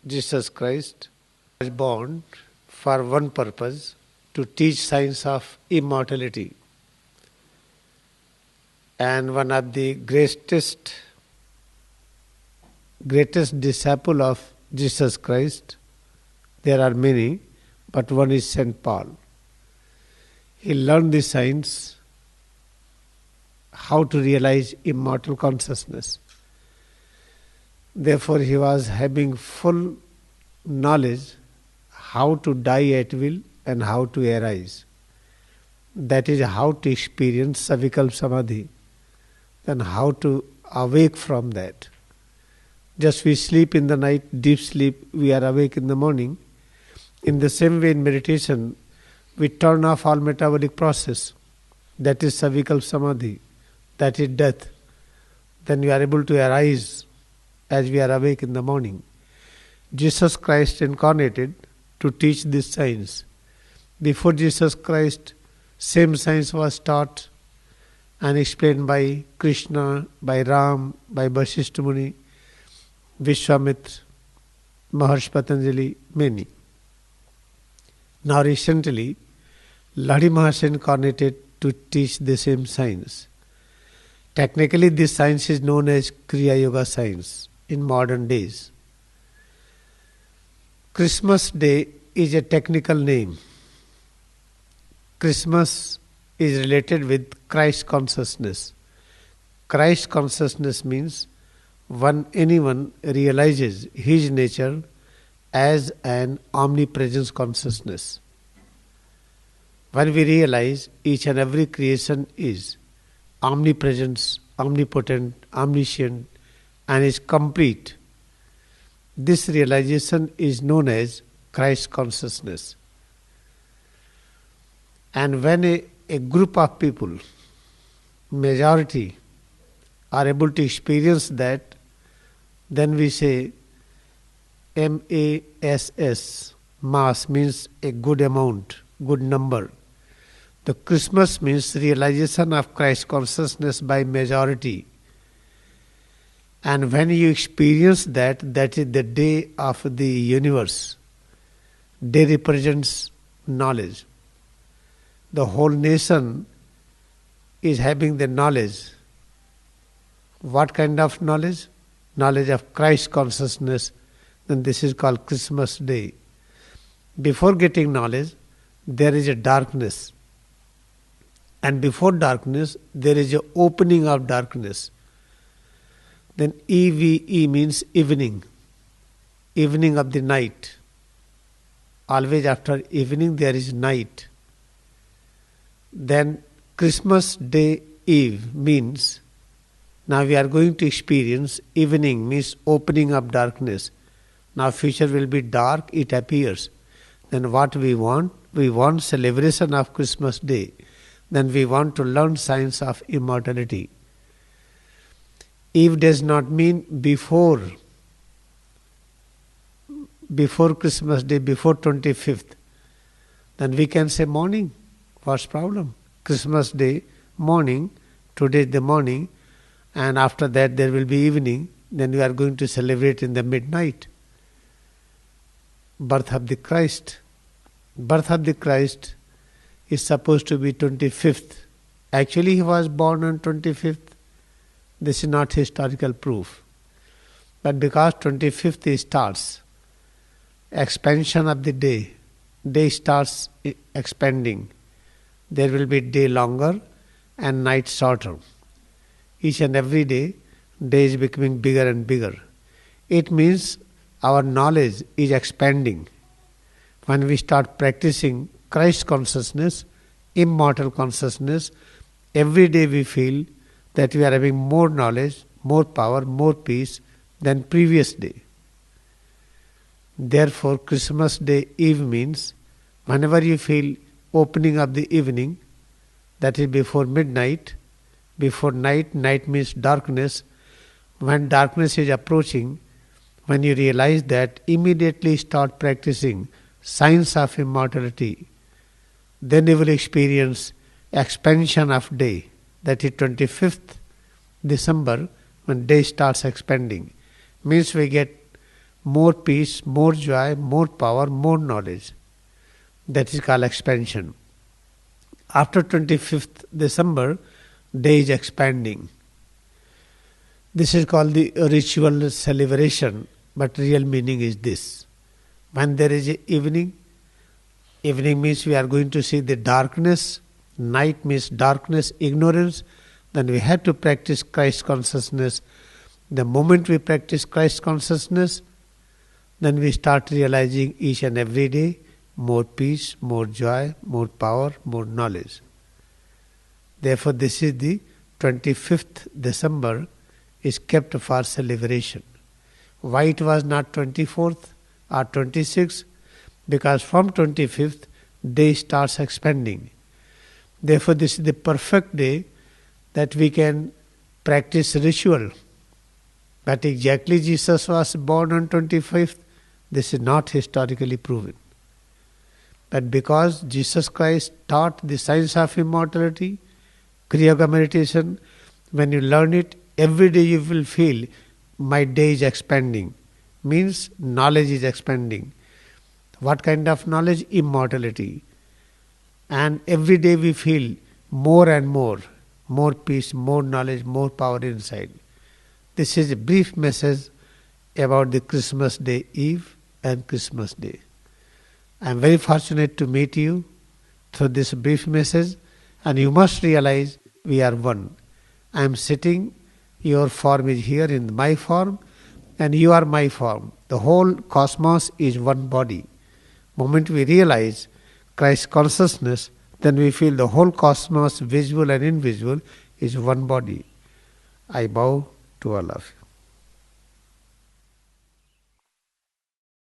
Jesus Christ was born for one purpose, to teach science of immortality. And one of the greatest disciple of Jesus Christ, there are many, but one is St. Paul. He learned the science, how to realize immortal consciousness. Therefore, he was having full knowledge how to die at will and how to arise. That is how to experience Savikalpa Samadhi, then how to awake from that. Just we sleep in the night, deep sleep, we are awake in the morning. In the same way in meditation, we turn off all metabolic process. That is Savikalpa Samadhi, that is death. Then we are able to arise as we are awake in the morning. Jesus Christ incarnated to teach this science. Before Jesus Christ, same science was taught and explained by Krishna, by Ram, by Vasishtha Muni, Vishwamitra, Maharshi Patanjali, many. Now recently, Lahiri Maharshi incarnated to teach the same science. Technically, this science is known as Kriya Yoga science in modern days. Christmas Day is a technical name. Christmas is related with Christ consciousness. Christ consciousness means when anyone realizes his nature as an omnipresence consciousness. When we realize each and every creation is omnipresent, omnipotent, omniscient, and is complete, this realization is known as Christ consciousness. And when a group of people, majority, are able to experience that, then we say MASS, mass means a good amount, good number. The Christmas means realization of Christ consciousness by majority. And when you experience that, that is the day of the universe. Day represents knowledge. The whole nation is having the knowledge. What kind of knowledge? Knowledge of Christ consciousness. Then this is called Christmas Day. Before getting knowledge, there is a darkness. And before darkness, there is an opening of darkness. Then EVE means evening. Evening of the night. Always after evening there is night. Then Christmas Day Eve means now we are going to experience evening, means opening of darkness. Now future will be dark, it appears. Then what we want celebration of Christmas Day. Then we want to learn science of immortality. Eve does not mean before Christmas Day, before 25th. Then we can say morning. What's problem? Christmas Day, morning, today is the morning, and after that there will be evening, then we are going to celebrate in the midnight. Birth of the Christ. Birth of the Christ is supposed to be 25th. Actually he was born on 25th. This is not historical proof. But because 25th starts, expansion of the day starts expanding. There will be day longer and night shorter. Each and every day is becoming bigger and bigger. It means our knowledge is expanding. When we start practicing Christ consciousness, immortal consciousness, every day we feel that we are having more knowledge, more power, more peace than previous day. Therefore, Christmas Day Eve means whenever you feel opening of the evening, that is before midnight, before night, night means darkness. When darkness is approaching, when you realize that, immediately start practicing science of immortality. Then you will experience expansion of day. That is 25th December, when day starts expanding. Means we get more peace, more joy, more power, more knowledge. That is called expansion. After 25th December, day is expanding. This is called the ritual celebration, but real meaning is this. When there is a evening means we are going to see the darkness, night means darkness, ignorance, then we have to practice Christ consciousness. The moment we practice Christ consciousness, then we start realizing each and every day more peace, more joy, more power, more knowledge. Therefore, this is the 25th December is kept for celebration. Why it was not 24th or 26th? Because from 25th, day starts expanding. Therefore, this is the perfect day that we can practice ritual. But exactly Jesus was born on 25th, this is not historically proven. But because Jesus Christ taught the science of immortality, Kriya Yoga meditation, when you learn it, every day you will feel my day is expanding. Means knowledge is expanding. What kind of knowledge? Immortality. And every day we feel more and more peace, more knowledge, more power inside. This is a brief message about the Christmas Day Eve and Christmas Day. I am very fortunate to meet you through this brief message, and you must realize we are one. I am sitting, your form is here in my form, and you are my form. The whole cosmos is one body. Moment we realize Christ consciousness, then we feel the whole cosmos, visible and invisible, is one body. I bow to all of you.